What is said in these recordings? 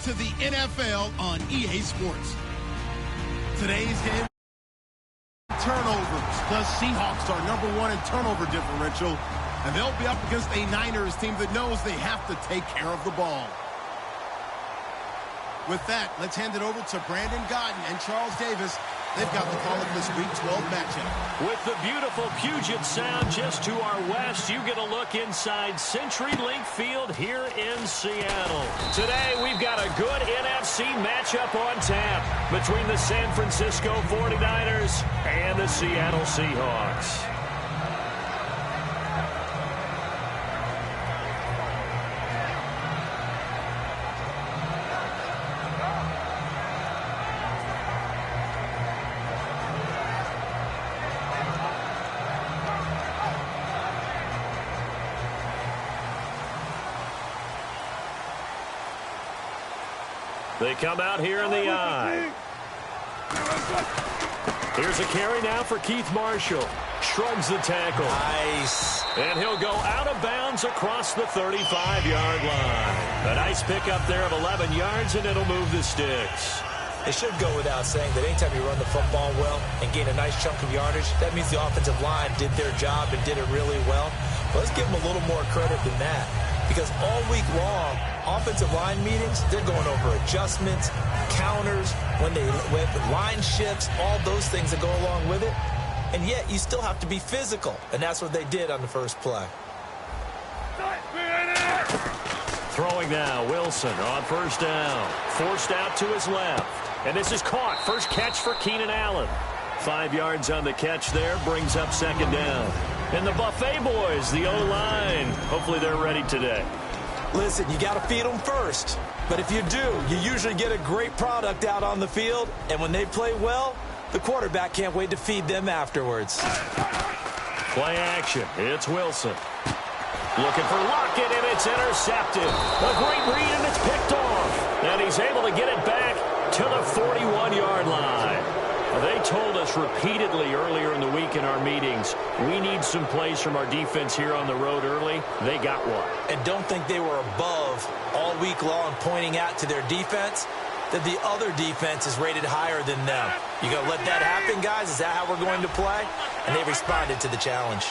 to the NFL on EA Sports. Today's game, turnovers. The Seahawks are #1 in turnover differential, and they'll be up against a Niners team that knows they have to take care of the ball. With that, let's hand it over to Brandon Godden and Charles Davis. They've got the call of this Week 12 matchup. With the beautiful Puget Sound just to our west, you get a look inside CenturyLink Field here in Seattle. Today, we've got a good NFC matchup on tap between the San Francisco 49ers and the Seattle Seahawks. They come out here in the eye. Here's a carry now for Keith Marshall. Shrugs the tackle. Nice. And he'll go out of bounds across the 35-yard line. A nice pickup there of 11 yards, and it'll move the sticks. It should go without saying that anytime you run the football well and gain a nice chunk of yardage, that means the offensive line did their job and did it really well. But let's give them a little more credit than that. Because all week long, offensive line meetings, they're going over adjustments, counters, when line shifts, all those things that go along with it. And yet, you still have to be physical. And that's what they did on the first play. Throwing now, Wilson on first down. Forced out to his left. And this is caught. First catch for Keenan Allen. 5 yards on the catch there, brings up second down. And the Buffet boys, the O-line, hopefully they're ready today. Listen, you got to feed them first. But if you do, you usually get a great product out on the field. And when they play well, the quarterback can't wait to feed them afterwards. Play action. It's Wilson. Looking for Lockett, and it's intercepted. A great read, and it's picked off. And he's able to get it back to the 41-yard line. They told us repeatedly earlier in the week in our meetings, we need some plays from our defense here on the road early. They got one. And don't think they were above all week long pointing out to their defense that the other defense is rated higher than them. You going to let that happen, guys? Is that how we're going to play? And they responded to the challenge.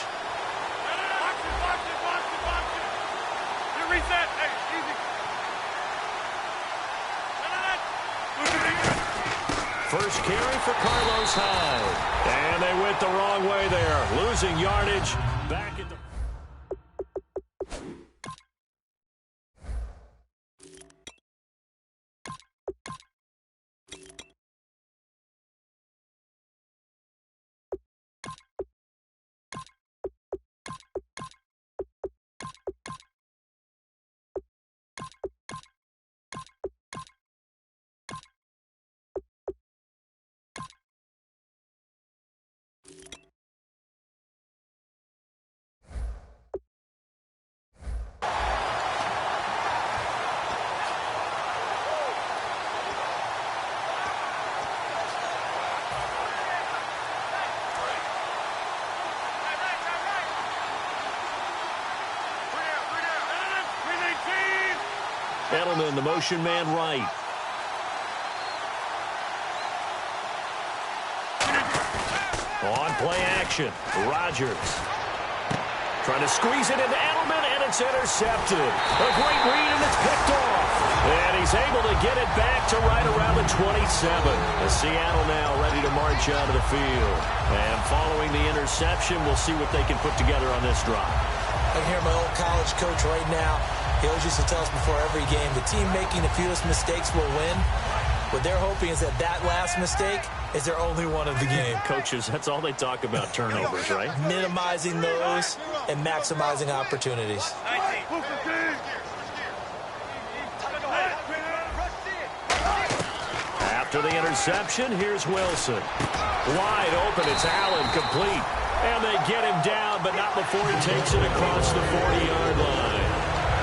First carry for Carlos Hyde. And they went the wrong way there. Losing yardage. Back at the... Edelman, the motion man right. On play action, Rodgers. Trying to squeeze it into Edelman, and it's intercepted. A great read, and it's picked off. And he's able to get it back to right around the 27. The Seattle now ready to march out of the field. And following the interception, we'll see what they can put together on this drive. I can hear my old college coach right now. He always used to tell us before every game, the team making the fewest mistakes will win. What they're hoping is that that last mistake is their only one of the game. Coaches, that's all they talk about, turnovers, right? Minimizing those and maximizing opportunities. After the interception, here's Wilson. Wide open, it's Allen, complete. And they get him down, but not before he takes it across the 40-yard line.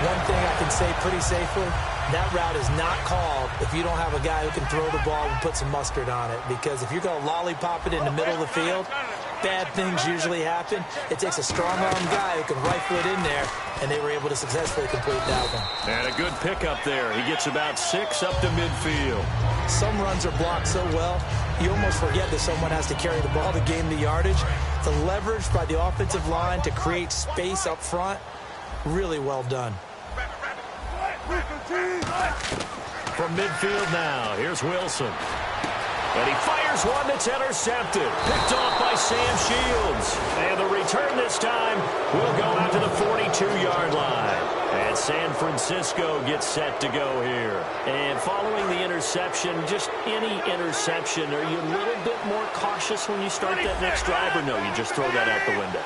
One thing I can say pretty safely, that route is not called if you don't have a guy who can throw the ball and put some mustard on it. Because if you're going to lollipop it in the middle of the field, bad things usually happen. It takes a strong-arm guy who can rifle it in there, and they were able to successfully complete that one. And a good pickup there. He gets about 6 up to midfield. Some runs are blocked so well, you almost forget that someone has to carry the ball to gain the yardage. The leverage by the offensive line to create space up front, really well done. From midfield now, here's Wilson. And he fires one that's intercepted. Picked off by Sam Shields. And the return this time will go out to the 42-yard line. And San Francisco gets set to go here. And following the interception, just any interception, are you a little bit more cautious when you start that next drive, or no, you just throw that out the window?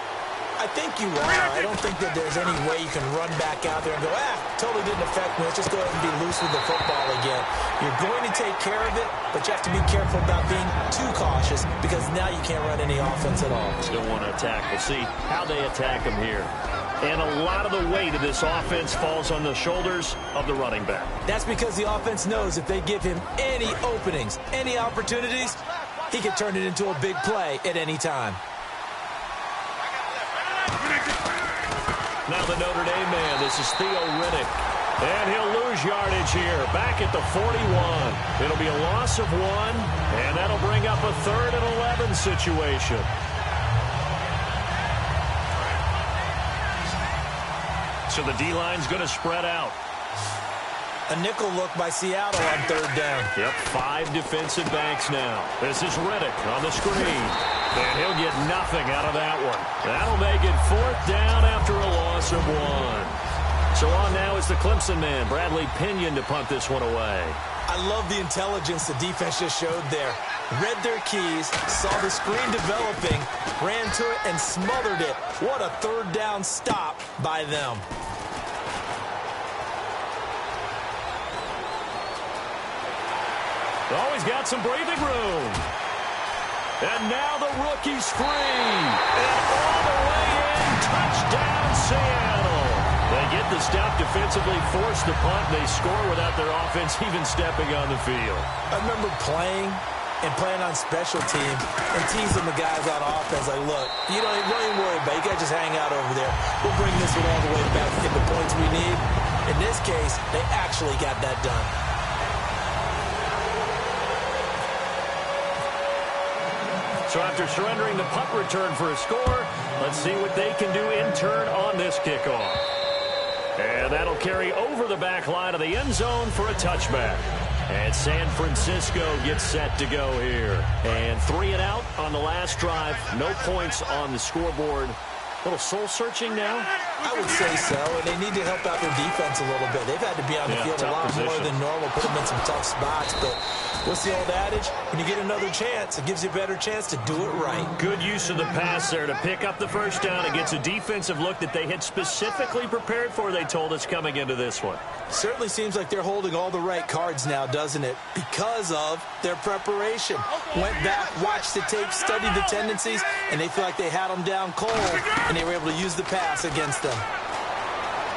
I think you are. I don't think that there's any way you can run back out there and go, totally didn't affect me. Let's just go ahead and be loose with the football again. You're going to take care of it, but you have to be careful about being too cautious because now you can't run any offense at all. Still want to attack. We'll see how they attack them here. And a lot of the weight of this offense falls on the shoulders of the running back. That's because the offense knows if they give him any openings, any opportunities, he can turn it into a big play at any time. Now the Notre Dame man, this is Theo Riddick. And he'll lose yardage here, back at the 41. It'll be a loss of 1, and that'll bring up a 3rd and 11 situation. So the D-line's going to spread out. A nickel look by Seattle on 3rd down. Yep, 5 defensive backs now. This is Riddick on the screen. And he'll get nothing out of that one. That'll make it 4th down after a loss of 1. So on now is the Clemson man, Bradley Pinion, to punt this one away. I love the intelligence the defense just showed there. Read their keys, saw the screen developing, ran to it, and smothered it. What a 3rd down stop by them. Always got some breathing room. And now the rookie's free. And all the way in, touchdown Seattle. They get the stop defensively, force the punt, they score without their offense even stepping on the field. I remember playing on special teams and teasing the guys on offense like, look, you don't even worry about it. You guys just hang out over there. We'll bring this one all the way back to get the points we need. In this case, they actually got that done. So after surrendering the punt return for a score, let's see what they can do in turn on this kickoff. And that'll carry over the back line of the end zone for a touchback. And San Francisco gets set to go here. And 3 and out on the last drive. No points on the scoreboard. A little soul-searching now? I would say so, and they need to help out their defense a little bit. They've had to be on the field a lot more than normal, put them in some tough spots. But what's the old adage? When you get another chance, it gives you a better chance to do it right. Good use of the pass there to pick up the 1st down. It gets a defensive look that they had specifically prepared for, they told us, coming into this one. Certainly seems like they're holding all the right cards now, doesn't it? Because of their preparation. Went back, watched the tape, studied the tendencies, and they feel like they had them down cold, and they were able to use the pass against them.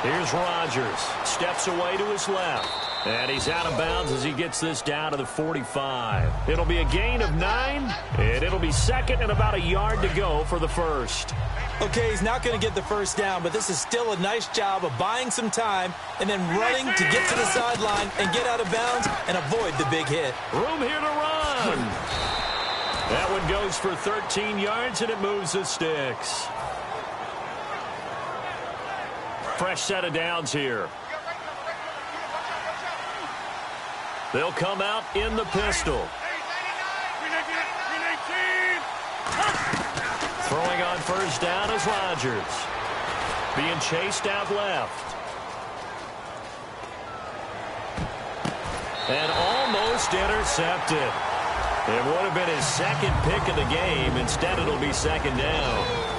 Here's Rodgers. Steps away to his left. And he's out of bounds as he gets this down to the 45. It'll be a gain of 9, and it'll be 2nd and about a yard to go for the 1st. Okay, he's not going to get the 1st down, but this is still a nice job of buying some time and then running to get to the sideline and get out of bounds and avoid the big hit. Room here to run. That one goes for 13 yards, and it moves the sticks. Fresh set of downs here. They'll come out in the pistol. Throwing on 1st down is Rodgers. Being chased out left. And almost intercepted. It would have been his 2nd pick of the game. Instead, it'll be 2nd down.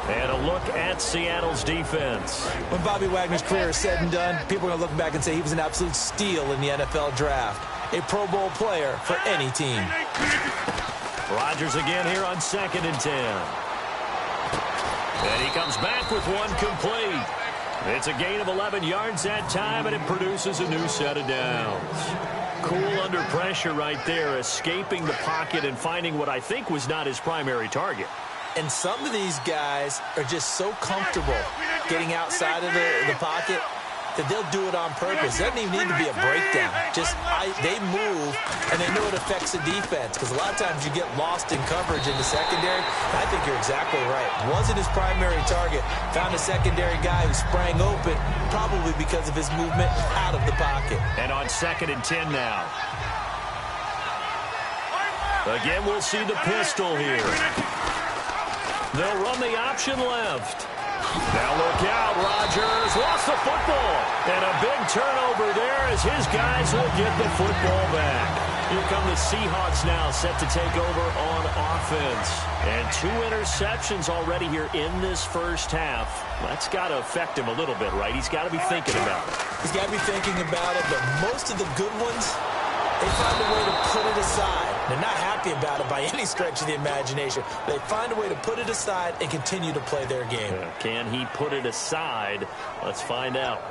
And a look at Seattle's defense. When Bobby Wagner's career is said and done, people are going to look back and say he was an absolute steal in the NFL draft. A Pro Bowl player for any team. Rodgers again here on 2nd and 10. And he comes back with one complete. It's a gain of 11 yards that time, and it produces a new set of downs. Cool under pressure right there, escaping the pocket and finding what I think was not his primary target. And some of these guys are just so comfortable getting outside of the pocket that they'll do it on purpose. It doesn't even need to be a breakdown. They move, and they know it affects the defense, because a lot of times you get lost in coverage in the secondary. I think you're exactly right. Wasn't his primary target. Found a secondary guy who sprang open, probably because of his movement out of the pocket. And on 2nd and 10 now. Again, we'll see the pistol here. They'll run the option left. Now look out, Rodgers lost the football. And a big turnover there as his guys will get the football back. Here come the Seahawks now, set to take over on offense. And 2 interceptions already here in this first half. That's got to affect him a little bit, right? He's got to be thinking about it. He's got to be thinking about it, but most of the good ones, they find a way to put it aside. They're not happy about it by any stretch of the imagination. They find a way to put it aside and continue to play their game. Can he put it aside? Let's find out.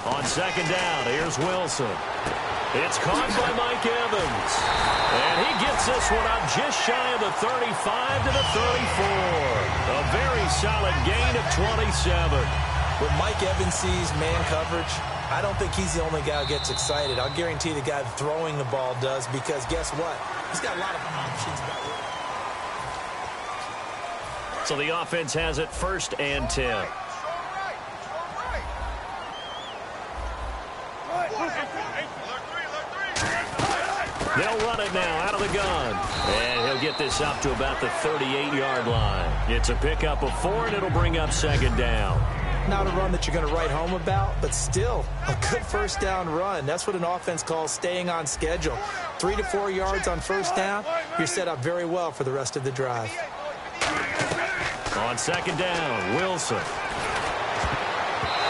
On 2nd down, here's Wilson. It's caught by Mike Evans. And he gets this one up just shy of the 35 to the 34. A very solid gain of 27. When Mike Evans sees man coverage, I don't think he's the only guy who gets excited. I'll guarantee the guy throwing the ball does, because guess what? He's got a lot of options about it. So the offense has it 1st and 10. They'll run it now out of the gun. And he'll get this up to about the 38-yard line. It's a pickup of 4, and it'll bring up 2nd down. Not a run that you're going to write home about, but still a good 1st down run. That's what an offense calls staying on schedule. 3 to 4 yards on 1st down, you're set up very well for the rest of the drive. On 2nd down, Wilson.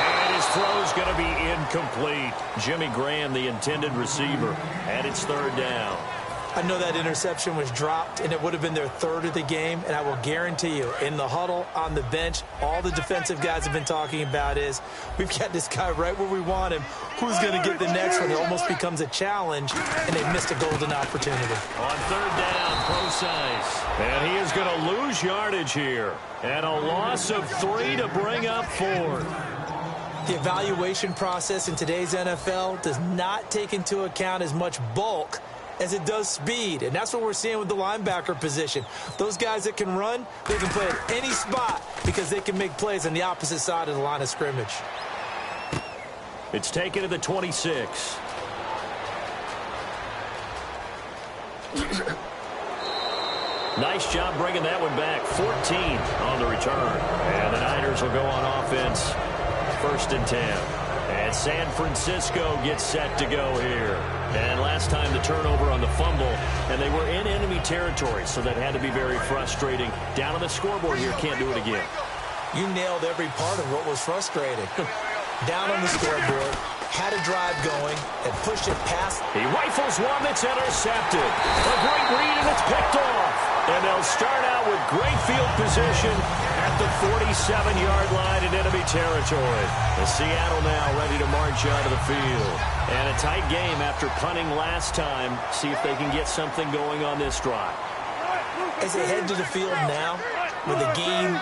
And his throw's going to be incomplete. Jimmy Graham, the intended receiver, and it's 3rd down. I know that interception was dropped, and it would have been their 3rd of the game, and I will guarantee you, in the huddle, on the bench, all the defensive guys have been talking about is, we've got this guy right where we want him. Who's going to get the next one? It almost becomes a challenge, and they missed a golden opportunity. On 3rd down, Procise. And he is going to lose yardage here. And a loss of 3 to bring up 4. The evaluation process in today's NFL does not take into account as much bulk as it does speed, and that's what we're seeing with the linebacker position. Those guys that can run, they can play at any spot because they can make plays on the opposite side of the line of scrimmage. It's taken to the 26. Nice job bringing that one back. 14 on the return. And the Niners will go on offense. 1st and 10. And San Francisco gets set to go here. And last time the turnover on the fumble, and they were in enemy territory, so that had to be very frustrating. Down on the scoreboard here, can't do it again. You nailed every part of what was frustrating. Down on the scoreboard, had a drive going, and pushed it past. He rifles one that's intercepted. A great read, and it's picked off. And they'll start out with great field position at the 47-yard line in enemy territory. The Seattle now ready to march out of the field. And a tight game after punting last time. See if they can get something going on this drive. As they head to the field now, with the game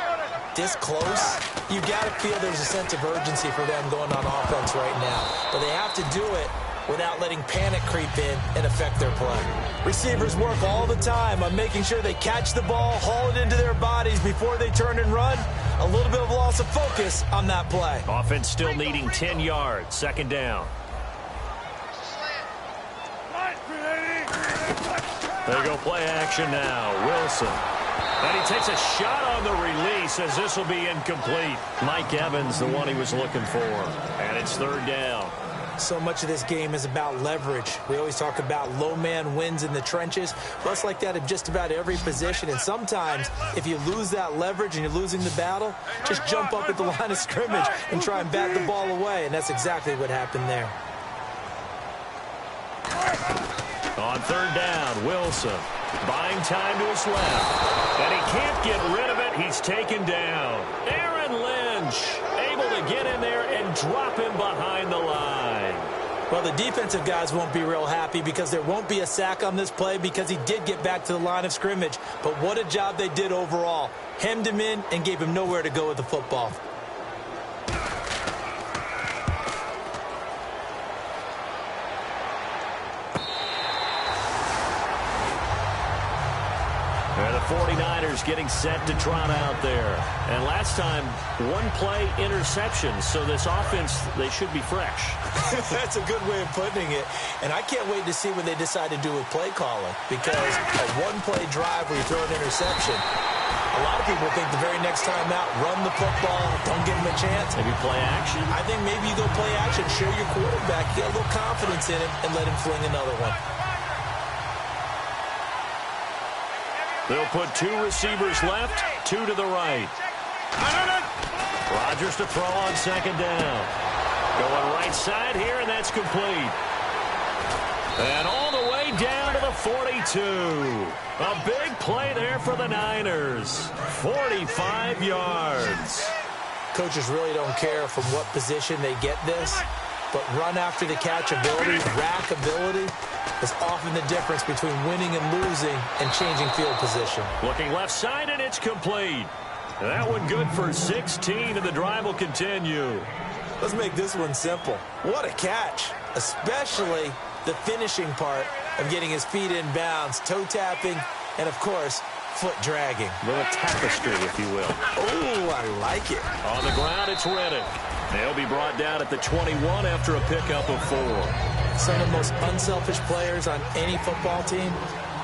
this close, you got to feel there's a sense of urgency for them going on offense right now. But they have to do it without letting panic creep in and affect their play. Receivers work all the time on making sure they catch the ball, haul it into their bodies before they turn and run. A little bit of loss of focus on that play. Offense still needing 10 yards. 2nd down. They go play action now. Wilson. And he takes a shot on the release as this will be incomplete. Mike Evans, the one he was looking for. And it's 3rd down. So much of this game is about leverage. We always talk about low man wins in the trenches. Well, it's like that in just about every position. And sometimes, if you lose that leverage and you're losing the battle, just jump up at the line of scrimmage and try and bat the ball away. And that's exactly what happened there. On third down, Wilson buying time to his left. And he can't get rid of it. He's taken down. Aaron Lynch able to get in there and drop him behind the line. Well, the defensive guys won't be real happy because there won't be a sack on this play because he did get back to the line of scrimmage. But what a job they did overall. Hemmed him in and gave him nowhere to go with the football. The 49ers getting set to trot out there. And last time, one play interception. So this offense, they should be fresh. That's a good way of putting it. And I can't wait to see what they decide to do with play calling. Because a one-play drive where you throw an interception, a lot of people think the very next time out, run the football, don't give him a chance. Maybe play action? I think maybe you go play action, show your quarterback, get a little confidence in him, and let him fling another one. They'll put two receivers left, two to the right. Rodgers to throw on second down. Going right side here, and that's complete. And all the way down to the 42. A big play there for the Niners. 45 yards. Coaches really don't care from what position they get this, but run after the catch ability, rack ability, is often the difference between winning and losing and changing field position. Looking left side, and it's complete. That one good for 16, and the drive will continue. Let's make this one simple. What a catch, especially the finishing part of getting his feet in bounds, toe tapping, and, of course, foot dragging. A little tapestry, if you will. Oh, I like it. On the ground, it's Reddick. They'll be brought down at the 21 after a pickup of 4. Some of the most unselfish players on any football team,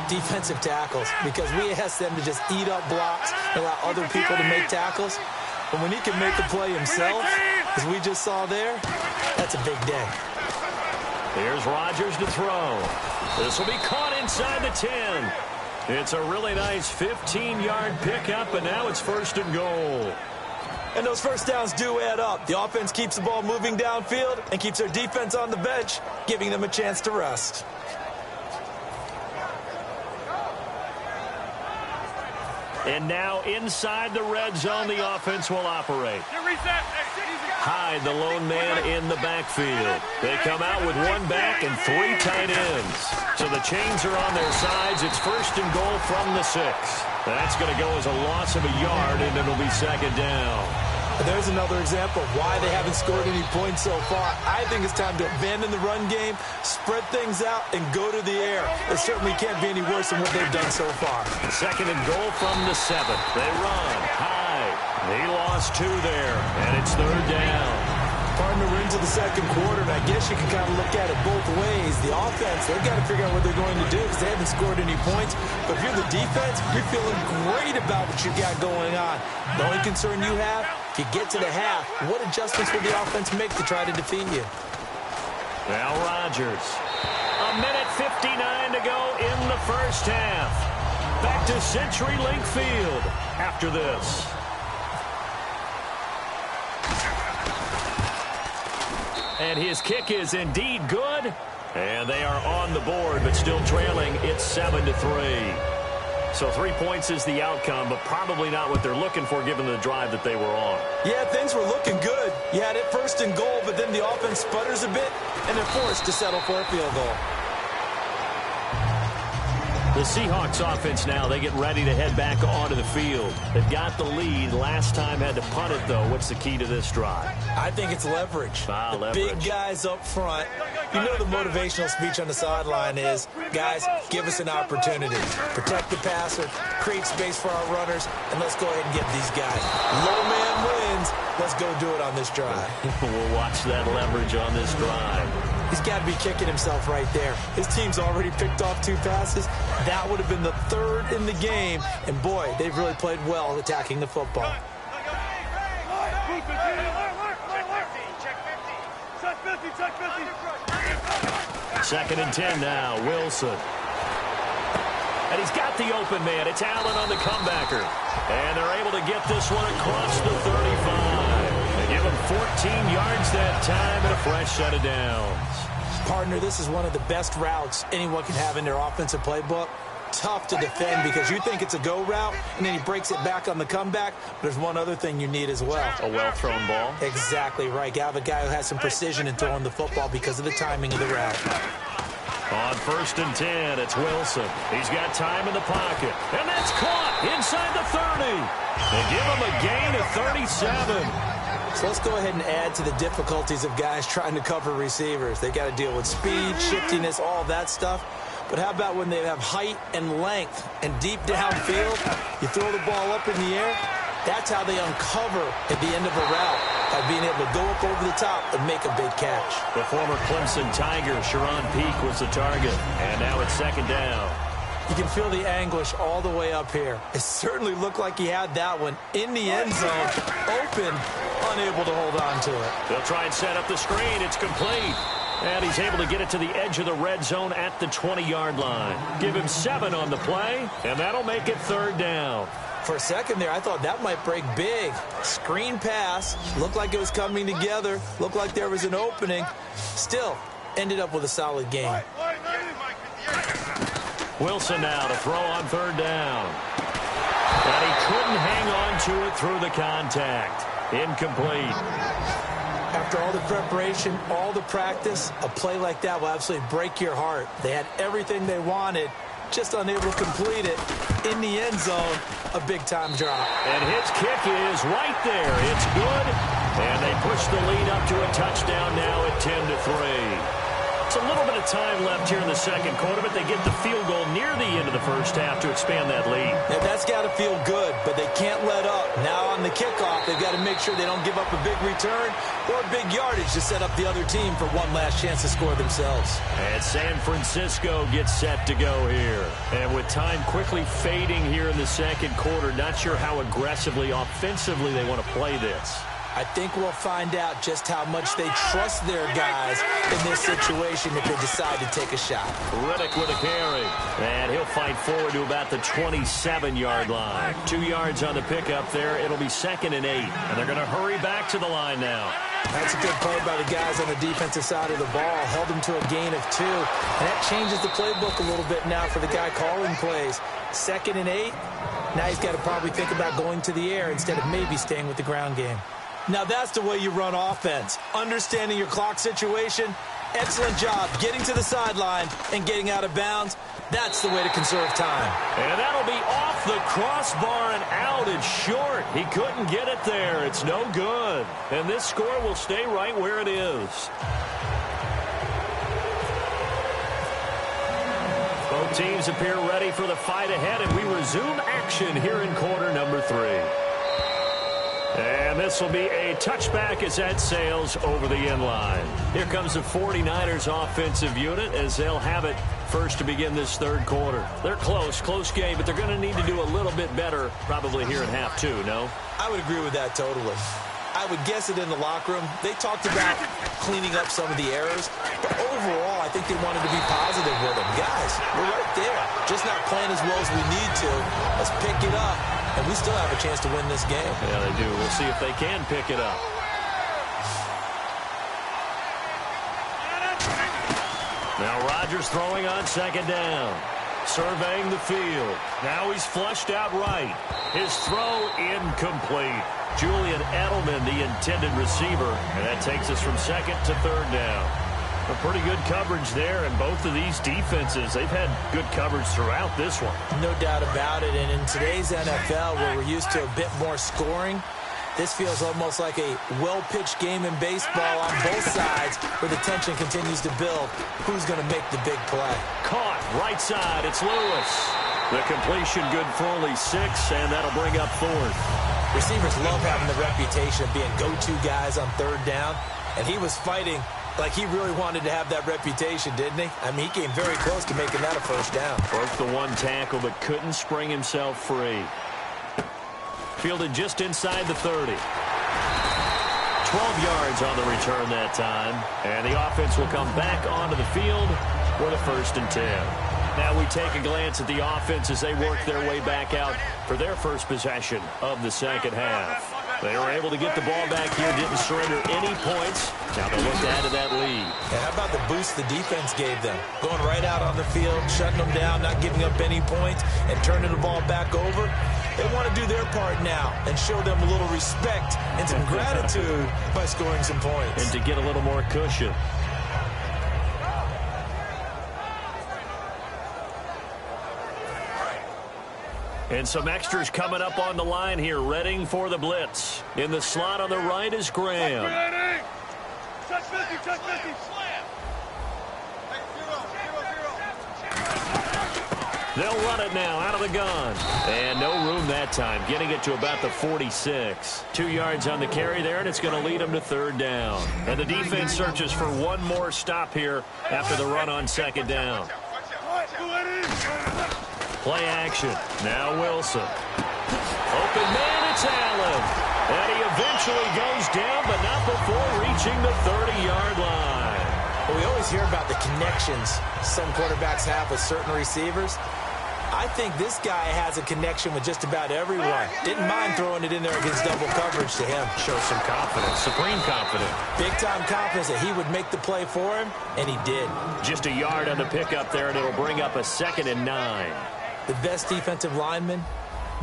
defensive tackles, because we ask them to just eat up blocks and allow other people to make tackles. But when he can make the play himself, as we just saw there, that's a big day. Here's Rodgers to throw. This will be caught inside the 10. It's a really nice 15-yard pickup, and now it's first and goal. And those first downs do add up. The offense keeps the ball moving downfield and keeps their defense on the bench, giving them a chance to rest. And now inside the red zone, the offense will operate. Hyde, the lone man in the backfield. They come out with one back and 3 tight ends. So the chains are on their sides. It's first and goal from the 6. That's going to go as a loss of a yard, and it'll be second down. There's another example of why they haven't scored any points so far. I think it's time to abandon the run game, spread things out, and go to the air. It certainly can't be any worse than what they've done so far. Second and goal from the 7. They run high. He lost 2 there, and it's third down. Partner, we're into the second quarter, and I guess you can kind of look at it both ways. The offense, they've got to figure out what they're going to do because they haven't scored any points. But if you're the defense, you're feeling great about what you got going on. The only concern you have, if you get to the half, what adjustments will the offense make to try to defeat you? Now Rodgers. A minute 59 to go in the first half. Back to CenturyLink Field after this. And his kick is indeed good. And they are on the board, but still trailing. It's 7-3. So 3 points is the outcome, but probably not what they're looking for given the drive that they were on. Yeah, things were looking good. You had it first and goal, but then the offense sputters a bit, and they're forced to settle for a field goal. The Seahawks offense now, they get ready to head back onto the field. They've got the lead. Last time had to punt it, though. What's the key to this drive? I think it's leverage. Leverage. Big guys up front. You know the motivational speech on the sideline is, guys, give us an opportunity. Protect the passer, create space for our runners, and let's go ahead and get these guys. Low man wins. Let's go do it on this drive. We'll watch that leverage on this drive. He's got to be kicking himself right there. His team's already picked off 2 passes. That would have been the 3rd in the game. And, boy, they've really played well attacking the football. Check 50. Second and 10 now, Wilson. And he's got the open man. It's Allen on the comebacker. And they're able to get this one across the 35. They give him 14 yards that time and a fresh set of downs. Partner, this is one of the best routes anyone can have in their offensive playbook. Tough to defend because you think it's a go route, and then he breaks it back on the comeback. There's one other thing you need as well. A well-thrown ball. Exactly right. You have a guy who has some precision in throwing the football because of the timing of the route. On first and 10, it's Wilson. He's got time in the pocket. And that's caught inside the 30. They give him a gain of 37. So let's go ahead and add to the difficulties of guys trying to cover receivers. They got to deal with speed, shiftiness, all that stuff. But how about when they have height and length and deep downfield, you throw the ball up in the air? That's how they uncover at the end of a route, by being able to go up over the top and make a big catch. The former Clemson Tiger, Sharon Peak, was the target. And now it's second down. You can feel the anguish all the way up here. It certainly looked like he had that one in the end zone, open, unable to hold on to it. They'll try and set up the screen. It's complete. And he's able to get it to the edge of the red zone at the 20-yard line. Give him 7 on the play, and that'll make it third down. For a second there, I thought that might break big. Screen pass, looked like it was coming together, looked like there was an opening. Still, ended up with a solid game. Wilson now to throw on third down. And he couldn't hang on to it through the contact. Incomplete. After all the preparation, all the practice, a play like that will absolutely break your heart. They had everything they wanted, just unable to complete it. In the end zone, a big-time drop. And his kick is right there. It's good. And they push the lead up to a touchdown now at 10-3. It's a little bit of time left here in the second quarter, but they get the field goal near the end of the first half to expand that lead. Now, that's got to feel good, but they can't let up. Now on the kickoff, they've got to make sure they don't give up a big return or big yardage to set up the other team for one last chance to score themselves. And San Francisco gets set to go here. And with time quickly fading here in the second quarter, not sure how aggressively, offensively they want to play this. I think we'll find out just how much they trust their guys in this situation if they decide to take a shot. Riddick with a carry. And he'll fight forward to about the 27-yard line. 2 yards on the pickup there. It'll be 2nd and 8. And they're going to hurry back to the line now. That's a good play by the guys on the defensive side of the ball. Held them to a gain of 2. And that changes the playbook a little bit now for the guy calling plays. 2nd and 8. Now he's got to probably think about going to the air instead of maybe staying with the ground game. Now that's the way you run offense. Understanding your clock situation. Excellent job getting to the sideline and getting out of bounds. That's the way to conserve time. And that'll be off the crossbar and out. It's short. He couldn't get it there. It's no good. And this score will stay right where it is. Both teams appear ready for the fight ahead, and we resume action here in quarter number 3. And this will be a touchback as that sails over the end line. Here comes the 49ers offensive unit as they'll have it first to begin this third quarter. They're close game, but they're going to need to do a little bit better probably here in half 2, no? I would agree with that totally. I would guess it in the locker room. They talked about cleaning up some of the errors, but overall, I think they wanted to be positive with them. Guys, we're right there. Just not playing as well as we need to. Let's pick it up, and we still have a chance to win this game. Yeah, they do. We'll see if they can pick it up. Now Rodgers throwing on second down. Surveying the field. Now he's flushed out right. His throw incomplete. Julian Edelman, the intended receiver. And that takes us from second to third down. A pretty good coverage there, and both of these defenses, they've had good coverage throughout this one. No doubt about it, and in today's NFL, where we're used to a bit more scoring, this feels almost like a well-pitched game in baseball on both sides, where the tension continues to build. Who's going to make the big play? Caught, right side, it's Lewis. The completion good for only 6, and that'll bring up 4th. Receivers love having the reputation of being go-to guys on third down, and he was fighting like he really wanted to have that reputation, didn't he? I mean, he came very close to making that a first down. Broke the 1 tackle, but couldn't spring himself free. Fielded just inside the 30. 12 yards on the return that time. And the offense will come back onto the field with a 1st and 10. Now we take a glance at the offense as they work their way back out for their first possession of the second half. They were able to get the ball back here, didn't surrender any points. Now they look to add to that lead. And how about the boost the defense gave them? Going right out on the field, shutting them down, not giving up any points, and turning the ball back over. They want to do their part now and show them a little respect and some gratitude by scoring some points. And to get a little more cushion. And some extras coming up on the line here, readying for the blitz. In the slot on the right is Graham. Touch 50, touch 50, slam. They'll run it now out of the gun. And no room that time, getting it to about the 46. 2 yards on the carry there, and it's going to lead them to 3rd down. And the defense searches for one more stop here after the run on 2nd down. Play action. Now Wilson. Open man, it's Allen. And he eventually goes down, but not before reaching the 30-yard line. Well, we always hear about the connections some quarterbacks have with certain receivers. I think this guy has a connection with just about everyone. Didn't mind throwing it in there against double coverage to him. Shows some confidence, supreme confidence. Big-time confidence that he would make the play for him, and he did. Just a yard on the pickup there, and it'll bring up a 2nd and 9. The best defensive linemen,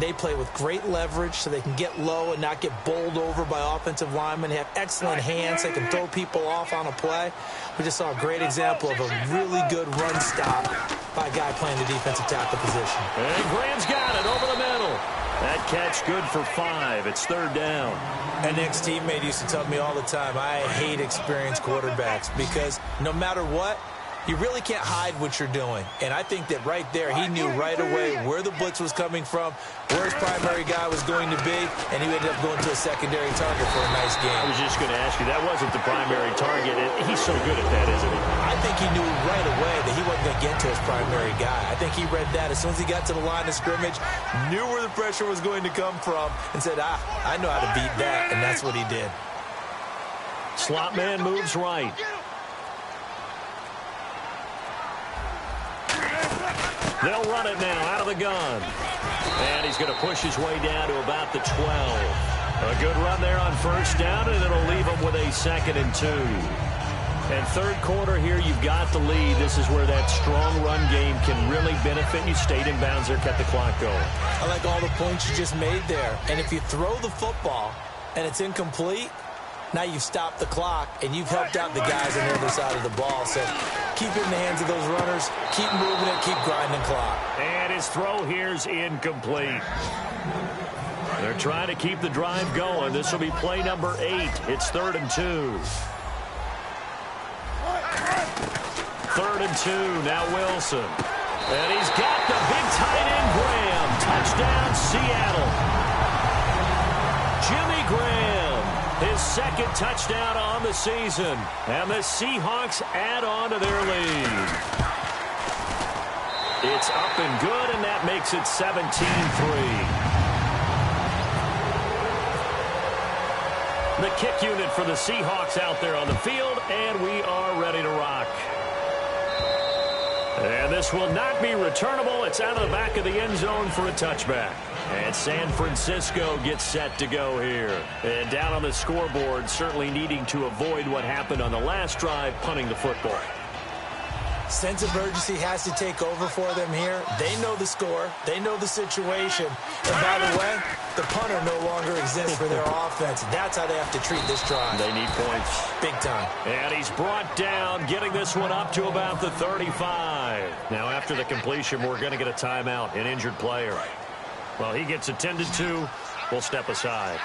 they play with great leverage so they can get low and not get bowled over by offensive linemen. They have excellent hands. They can throw people off on a play. We just saw a great example of a really good run stop by a guy playing the defensive tackle position. And Graham's got it over the middle. That catch good for 5. It's 3rd down. An ex-teammate used to tell me all the time, I hate experienced quarterbacks because no matter what, you really can't hide what you're doing. And I think that right there, he knew right away where the blitz was coming from, where his primary guy was going to be, and he ended up going to a secondary target for a nice game. I was just going to ask you, that wasn't the primary target. He's so good at that, isn't he? I think he knew right away that he wasn't going to get to his primary guy. I think he read that as soon as he got to the line of scrimmage, knew where the pressure was going to come from, and said, I know how to beat that, and that's what he did. Slot man moves right. They'll run it now out of the gun. And he's going to push his way down to about the 12. A good run there on 1st down, and it'll leave him with a 2nd and 2. And 3rd quarter here, you've got the lead. This is where that strong run game can really benefit you. Stayed in bounds there, kept the clock going. I like all the points you just made there. And if you throw the football and it's incomplete, now you've stopped the clock, and you've helped out the guys on the other side of the ball. So keep it in the hands of those runners. Keep moving it. Keep grinding clock. And his throw here's incomplete. They're trying to keep the drive going. This will be play number 8. It's 3rd and 2. 3rd and 2. Now Wilson. And he's got the big tight end Graham. Touchdown, Seattle. Jimmy Graham. His 2nd touchdown on the season. And the Seahawks add on to their lead. It's up and good, and that makes it 17-3. The kick unit for the Seahawks out there on the field, and we are ready to rock. And this will not be returnable. It's out of the back of the end zone for a touchback. And San Francisco gets set to go here. And down on the scoreboard, certainly needing to avoid what happened on the last drive, punting the football. Sense of urgency has to take over for them here. They know the score. They know the situation. And by the way, the punter no longer exists for their offense. That's how they have to treat this drive. They need points. Big time. And he's brought down, getting this one up to about the 35. Now, after the completion, we're going to get a timeout, an injured player. Well, he gets attended to. We'll step aside.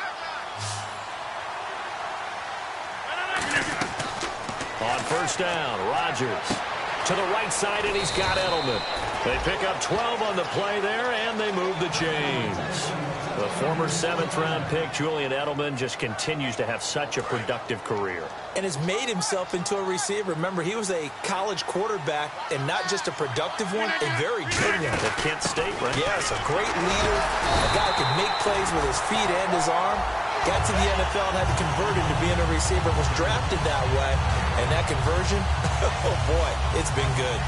On 1st down, Rodgers to the right side, and he's got Edelman. They pick up 12 on the play there, and they move the chains. The former 7th-round pick, Julian Edelman, just continues to have such a productive career. And has made himself into a receiver. Remember, he was a college quarterback, and not just a productive one, a very good one. At Kent State, right? Yes, a great leader, a guy who can make plays with his feet and his arm. got to the NFL and had to convert into being a receiver, was drafted that way, and that conversion, oh boy, it's been good.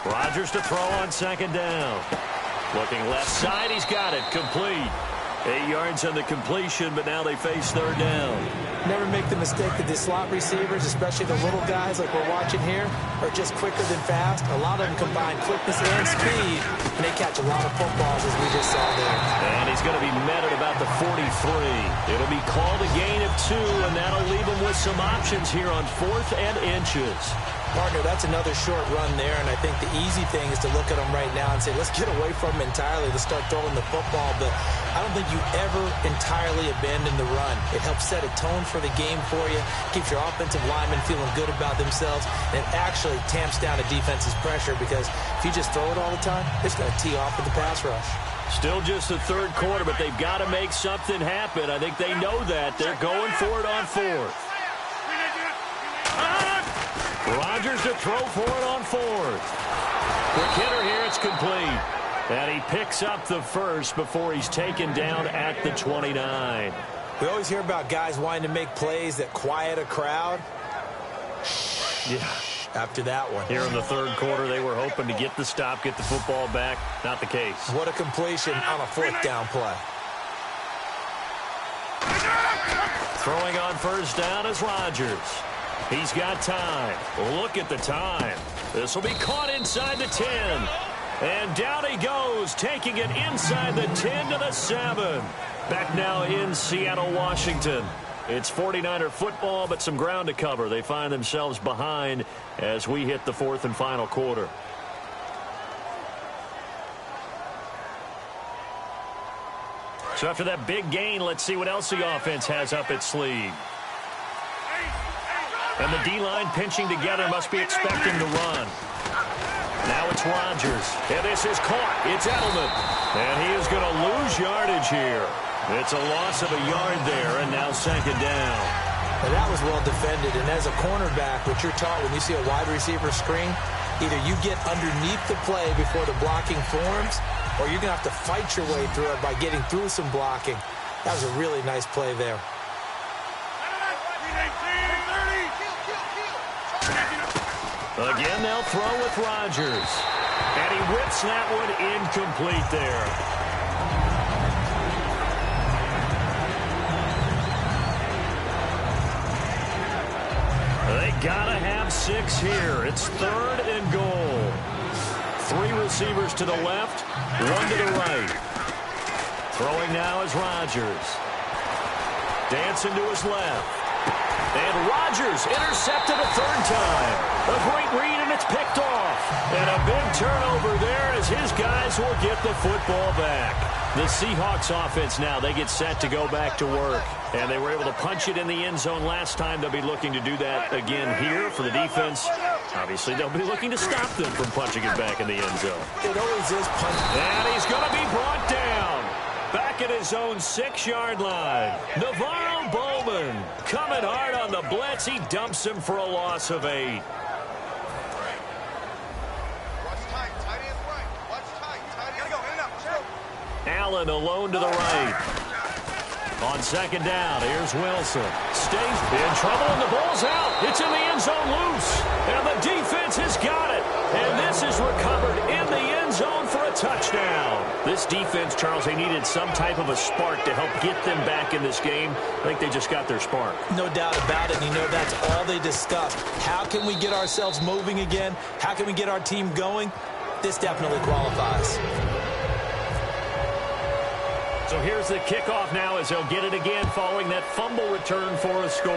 Rodgers to throw on second down. Looking left side, he's got it, complete. 8 yards on the completion, but now they face third down. Never make the mistake that the slot receivers, especially the little guys like we're watching here, are just quicker than fast. A lot of them combine quickness and speed, and they catch a lot of footballs, as we just saw there. And he's going to be met at about the 43. It'll be called a gain of 2, and that'll leave him with some options here on 4th and inches. Partner, that's another short run there, and I think the easy thing is to look at him right now and say, let's get away from him entirely. Let's start throwing the football, but I don't think you ever entirely abandon the run. It helps set a tone for the game for you, keeps your offensive linemen feeling good about themselves, and it actually tamps down a defense's pressure because if you just throw it all the time, it's going to tee off with the pass rush. Still just the third quarter, but they've got to make something happen. I think they know that. They're going for it on 4th. Rodgers to throw for it on 4th. Quick hitter here, it's complete. And he picks up the first before he's taken down at the 29. We always hear about guys wanting to make plays that quiet a crowd. Yeah. After that one. Here in the third quarter, they were hoping to get the stop, get the football back. Not the case. What a completion on a 4th down play. Throwing on first down is Rodgers. He's got time. Look at the time. This will be caught inside the 10. And down he goes, taking it inside the 10 to the 7. Back now in Seattle, Washington. It's 49er football, but some ground to cover. They find themselves behind as we hit the 4th and final quarter. So after that big gain, let's see what else the offense has up its sleeve. And the D-line pinching together, must be expecting to run. Now it's Rodgers. And this is caught. It's Edelman. And he is going to lose yardage here. It's a loss of a yard there, and now second down. Well, that was well defended. And as a cornerback, what you're taught when you see a wide receiver screen, either you get underneath the play before the blocking forms, or you're going to have to fight your way through it by getting through some blocking. That was a really nice play there. Again, they'll throw with Rodgers. And he whips that one incomplete there. They gotta have 6 here. It's 3rd and goal. 3 receivers to the left, 1 to the right. Throwing now is Rodgers. Dancing to his left. And Rodgers intercepted a 3rd time. A great read, and it's picked off. And a big turnover there as his guys will get the football back. The Seahawks offense now, they get set to go back to work. And they were able to punch it in the end zone last time. They'll be looking to do that again here for the defense. Obviously, they'll be looking to stop them from punching it back in the end zone. It always is punching. And he's going to be brought down. Back at his own 6-yard line. Navarro Bowman coming hard on the blitz. He dumps him for a loss of 8. Allen alone to the right. On second down, here's Wilson. Stays in trouble, and the ball's out. It's in the end zone loose. And the defense has got it. And this is recovered in the end zone for a touchdown. This defense, Charles, they needed some type of a spark to help get them back in this game. I think they just got their spark. No doubt about it. And you know that's all they discussed. How can we get ourselves moving again? How can we get our team going? This definitely qualifies. So here's the kickoff now as they'll get it again following that fumble return for a score.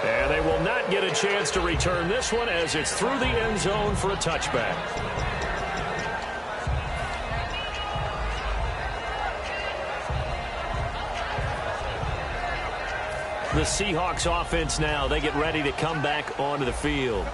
And they will not get a chance to return this one as it's through the end zone for a touchback. The Seahawks offense now, they get ready to come back onto the field.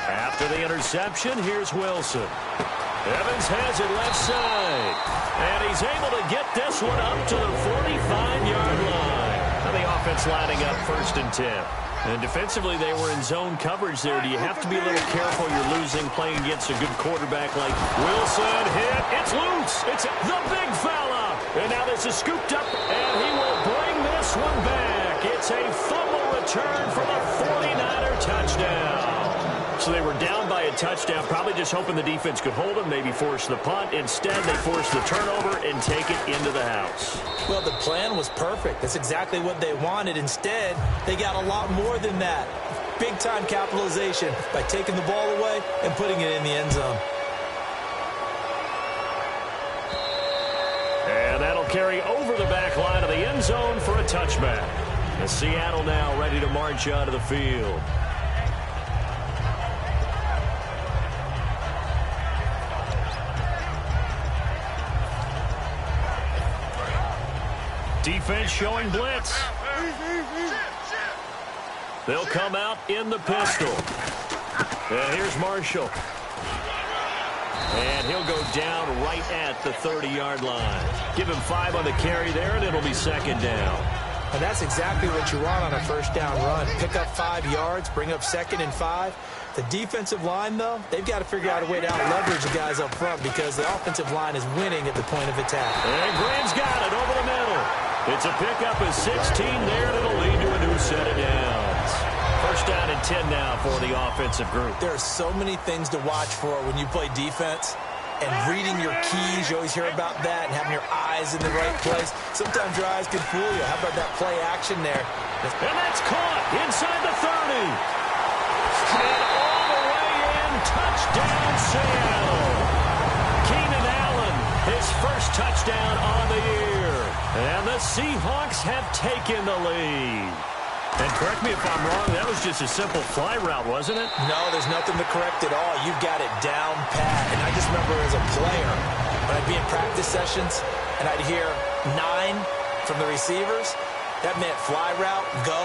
After the interception, here's Wilson. Evans has it left side. And he's able to get this one up to the 45-yard line. Now the offense lining up 1st and 10. And defensively, they were in zone coverage there. Do you have to be a little careful? You're losing playing against a good quarterback like Wilson. Hit. It's loose. It's the big fella. And now this is scooped up, and he will bring this one back. It's a fumble return for the 49er touchdown. So they were down by a touchdown, probably just hoping the defense could hold them, maybe force the punt. Instead, they forced the turnover and take it into the house. Well, the plan was perfect. That's exactly what they wanted. Instead, they got a lot more than that. Big-time capitalization by taking the ball away and putting it in the end zone. And that'll carry over the back line of the end zone for a touchback. And Seattle now ready to march onto the field. Defense showing blitz. They'll come out in the pistol. And here's Marshall. And he'll go down right at the 30-yard line. Give him 5 on the carry there, and it'll be 2nd down. And that's exactly what you want on a 1st down run. Pick up 5 yards, bring up 2nd and 5. The defensive line, though, they've got to figure out a way to out-leverage the guys up front because the offensive line is winning at the point of attack. And Graham's got it over the middle. It's a pickup of 16 there, and it'll lead to a new set of downs. 1st down and 10 now for the offensive group. There are so many things to watch for when you play defense. And reading your keys, you always hear about that, and having your eyes in the right place. Sometimes your eyes can fool you. How about that play action there? And that's caught inside the 30. And all the way in, touchdown Seattle. Keenan Allen, his 1st touchdown on the year. And the Seahawks have taken the lead. And correct me if I'm wrong, that was just a simple fly route, wasn't it? No, there's nothing to correct at all. You've got it down pat. And I just remember as a player, when I'd be in practice sessions, and I'd hear 9 from the receivers, that meant fly route, go,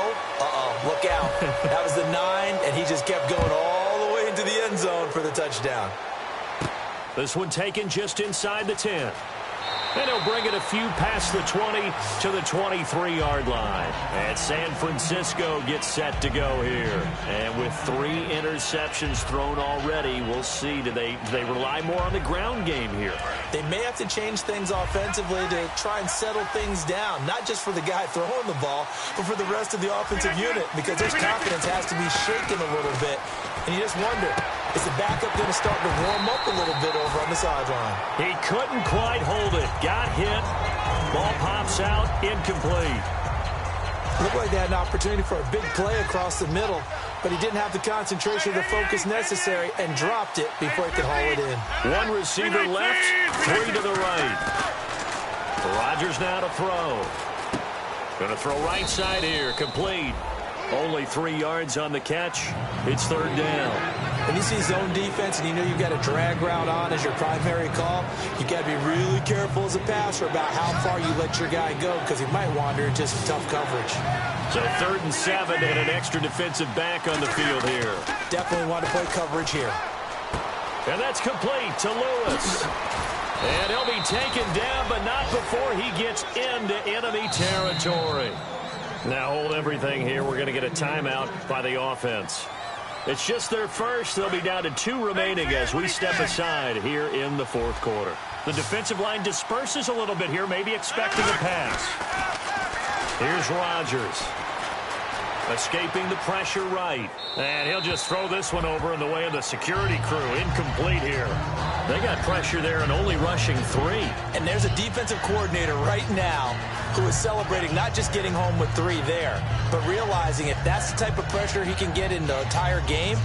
look out. That was the 9, and he just kept going all the way into the end zone for the touchdown. This one taken just inside the 10. And he'll bring it a few past the 20 to the 23-yard line. And San Francisco gets set to go here. And with 3 interceptions thrown already, we'll see. Do they rely more on the ground game here? They may have to change things offensively to try and settle things down. Not just for the guy throwing the ball, but for the rest of the offensive unit. Because his confidence has to be shaken a little bit. And you just wonder, is the backup going to start to warm up a little bit over on the sideline? He couldn't quite hold it. Got hit. Ball pops out. Incomplete. Looked like they had an opportunity for a big play across the middle, but he didn't have the concentration or the focus necessary and dropped it before he could haul it in. 1 receiver left, 3 to the right. Rodgers now to throw. Going to throw right side here. Complete. Only 3 yards on the catch. It's 3rd down. When you see zone defense and you know you've got a drag route on as your primary call, you've got to be really careful as a passer about how far you let your guy go because he might wander into some tough coverage. So 3rd and 7 and an extra defensive back on the field here. Definitely want to play coverage here. And that's complete to Lewis. And he'll be taken down, but not before he gets into enemy territory. Now hold everything here. We're going to get a timeout by the offense. It's just their first. They'll be down to 2 remaining as we step aside here in the 4th quarter. The defensive line disperses a little bit here, maybe expecting a pass. Here's Rodgers. Escaping the pressure right. And he'll just throw this one over in the way of the security crew. Incomplete here. They got pressure there and only rushing 3. And there's a defensive coordinator right now who is celebrating not just getting home with 3 there, but realizing if that's the type of pressure he can get in the entire game,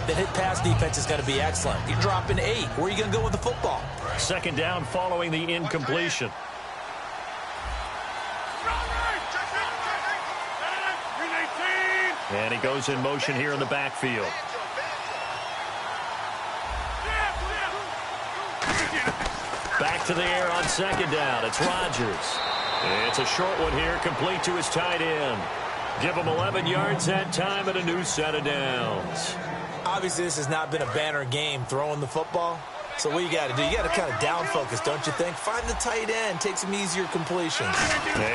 then his pass defense is going to be excellent. You're dropping 8. Where are you going to go with the football? 2nd down following the incompletion. And he goes in motion here in the backfield. Back to the air on 2nd down. It's Rodgers. It's a short one here, complete to his tight end. Give him 11 yards that time and a new set of downs. Obviously, this has not been a banner game throwing the football. So what you got to do, you got to kind of down focus, don't you think? Find the tight end, take some easier completions.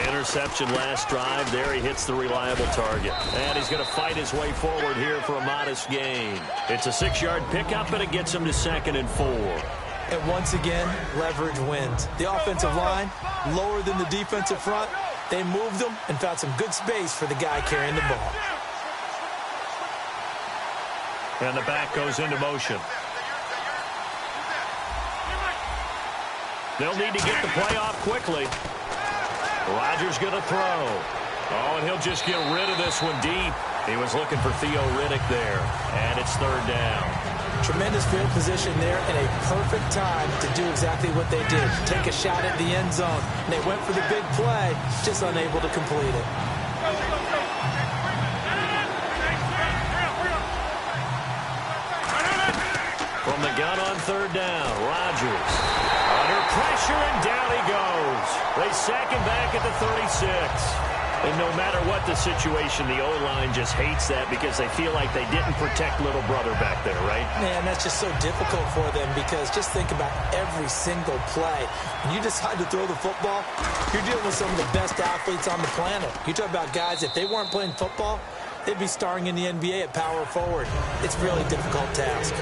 Interception last drive. There he hits the reliable target. And he's going to fight his way forward here for a modest gain. It's a 6-yard pickup, and it gets him to 2nd and 4. And once again, leverage wins. The offensive line, lower than the defensive front. They moved them and found some good space for the guy carrying the ball. And the back goes into motion. They'll need to get the play off quickly. Rodgers going to throw. Oh, and he'll just get rid of this one deep. He was looking for Theo Riddick there. And it's 3rd down. Tremendous field position there and a perfect time to do exactly what they did. Take a shot at the end zone. And they went for the big play, just unable to complete it. From the gun on 3rd down, Rodgers. Under pressure, and down he goes. They sack him back at the 36. And no matter what the situation, the O-line just hates that because they feel like they didn't protect little brother back there, right? Man, that's just so difficult for them because just think about every single play. When you decide to throw the football, you're dealing with some of the best athletes on the planet. You talk about guys, if they weren't playing football, they'd be starring in the NBA at power forward. It's a really difficult task.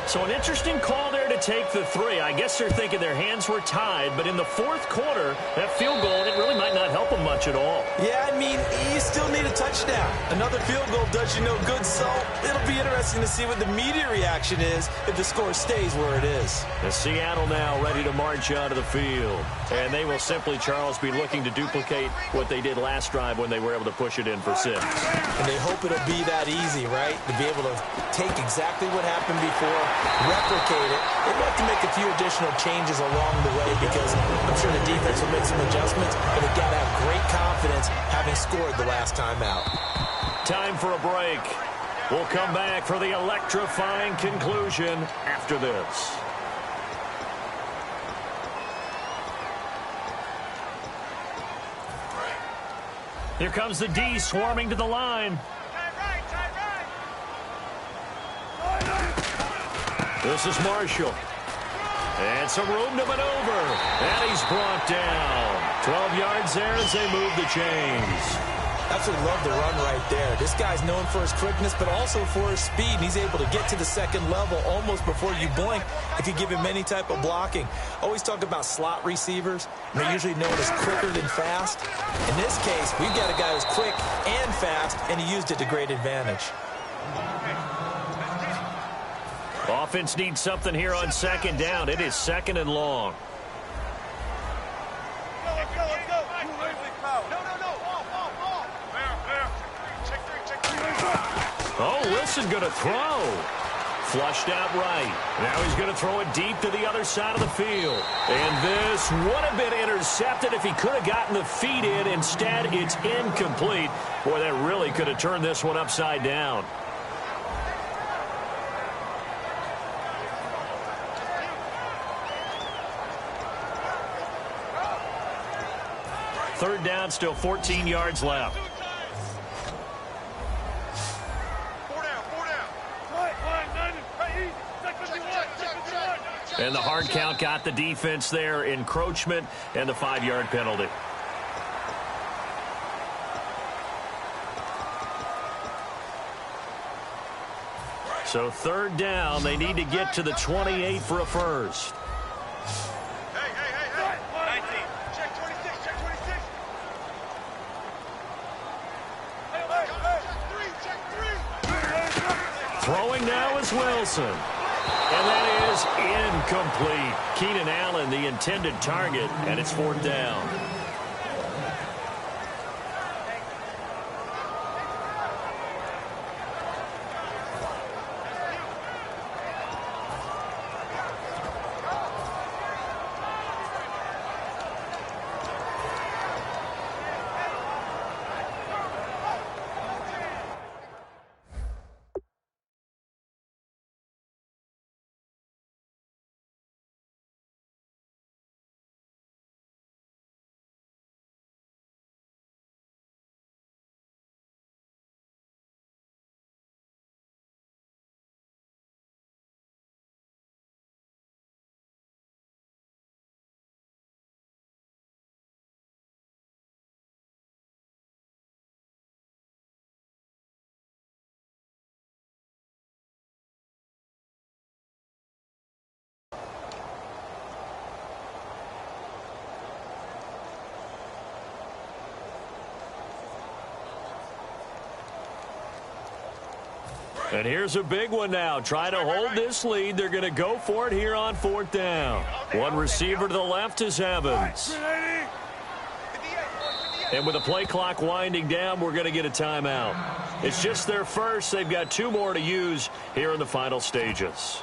So an interesting call there to take the 3. I guess they're thinking their hands were tied, but in the 4th quarter, that field goal, it really might not help them much at all. Yeah, I mean, you still need a touchdown. Another field goal does you no good, so it'll be interesting to see what the media reaction is if the score stays where it is. The Seattle now ready to march out of the field. And they will simply, Charles, be looking to duplicate what they did last drive when they were able to push it in for 6. And they hope it'll be that easy, right? To be able to take exactly what happened before, replicate it. They'd like to make a few additional changes along the way because I'm sure the defense will make some adjustments, but they've got to have great confidence having scored the last time out. Time for a break. We'll come back for the electrifying conclusion after this. Here comes the D swarming to the line. This is Marshall. And some room to maneuver. And he's brought down. 12 yards there as they move the chains. Absolutely love the run right there. This guy's known for his quickness, but also for his speed. And he's able to get to the 2nd level almost before you blink if you give him any type of blocking. Always talk about slot receivers. They're usually known as quicker than fast. In this case, we've got a guy who's quick and fast, and he used it to great advantage. Offense needs something here on 2nd down. It is 2nd and long. Oh, Wilson going to throw. Flushed out right. Now he's going to throw it deep to the other side of the field. And this would have been intercepted if he could have gotten the feet in. Instead, it's incomplete. Boy, that really could have turned this one upside down. Third down, still 14 yards left. And the hard count got the defense there. Encroachment and the 5-yard penalty. So 3rd down, they need to get to the 28 for a first. Throwing now is Wilson. And that is incomplete. Keenan Allen, the intended target, and it's 4th down. And here's a big one now. Trying to hold this lead. They're going to go for it here on 4th down. One receiver to the left is Evans. And with the play clock winding down, we're going to get a timeout. It's just their first. They've got 2 more to use here in the final stages.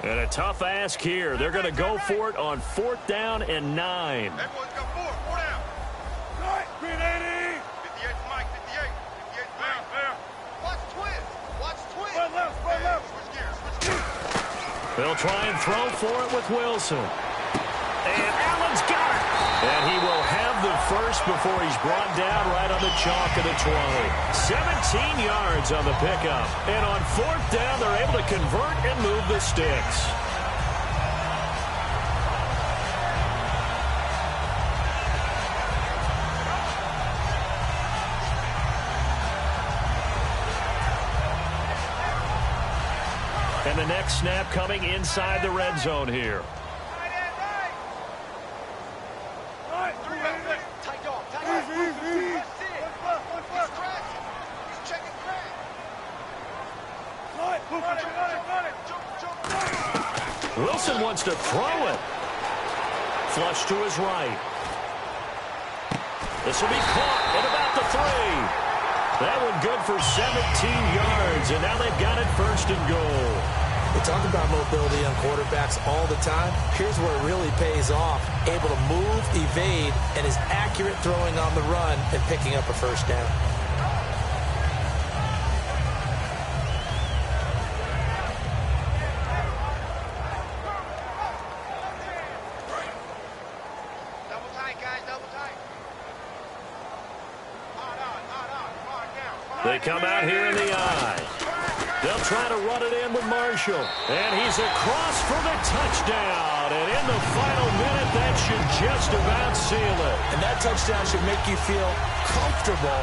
And a tough ask here. They're going to go for it on 4th down and 9. Everyone's got 4 down. Right, 380. 58 Mike, 58. 58 Mike. There. Watch twins. Watch twins. Right left, right left. Switch gears, switch gears. They'll try and throw for it with Wilson. And Allen's got it. And he will have the first before he's brought down right on the chalk of the 20. 17 yards on the pickup. And on 4th down, they're able to convert and move the sticks. And the next snap coming inside the red zone here. Wilson wants to throw it. Flush to his right. This will be caught at about the 3. That one good for 17 yards, and now they've got it first and goal. We talk about mobility on quarterbacks all the time. Here's where it really pays off. Able to move, evade, and is accurate throwing on the run and picking up a first down. They come out here in the eye. They'll try to run it in with Marshall. And he's across for the touchdown. And in the final minute, that should just about seal it. And that touchdown should make you feel comfortable.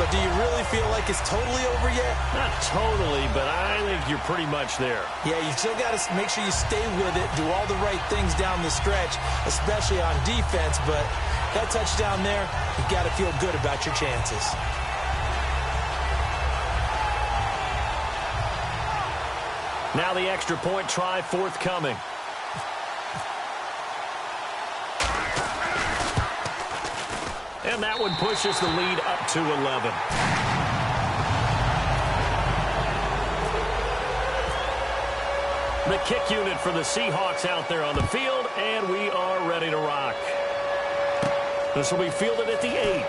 But do you really feel like it's totally over yet? Not totally, but I think you're pretty much there. Yeah, you still got to make sure you stay with it, do all the right things down the stretch, especially on defense. But that touchdown there, you've got to feel good about your chances. Now the extra point try forthcoming. And that one pushes the lead up to 11. The kick unit for the Seahawks out there on the field, and we are ready to rock. This will be fielded at the 8.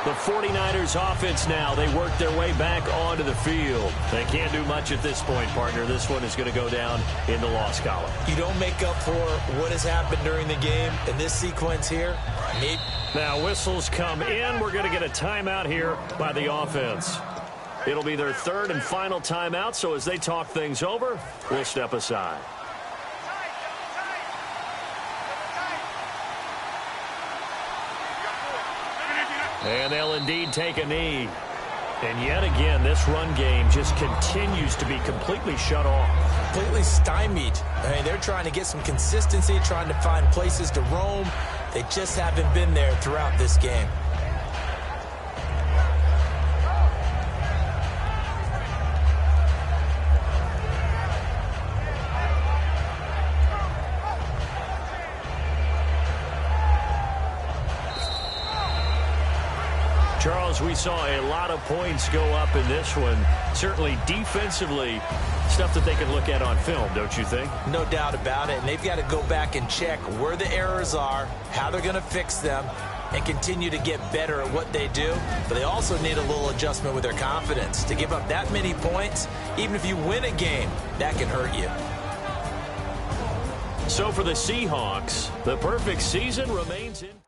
The 49ers offense now, they work their way back onto the field. They can't do much at this point, partner. This one is going to go down in the loss column. You don't make up for what has happened during the game in this sequence here. Now whistles come in. We're going to get a timeout here by the offense. It'll be their third and final timeout, so as they talk things over, we'll step aside. And they'll indeed take a knee. And yet again, this run game just continues to be completely shut off. Completely stymied. I mean, they're trying to get some consistency, trying to find places to roam. They just haven't been there throughout this game. Charles, we saw a lot of points go up in this one. Certainly defensively, stuff that they can look at on film, don't you think? No doubt about it. And they've got to go back and check where the errors are, how they're going to fix them, and continue to get better at what they do. But they also need a little adjustment with their confidence. To give up that many points, even if you win a game, that can hurt you. So for the Seahawks, the perfect season remains in.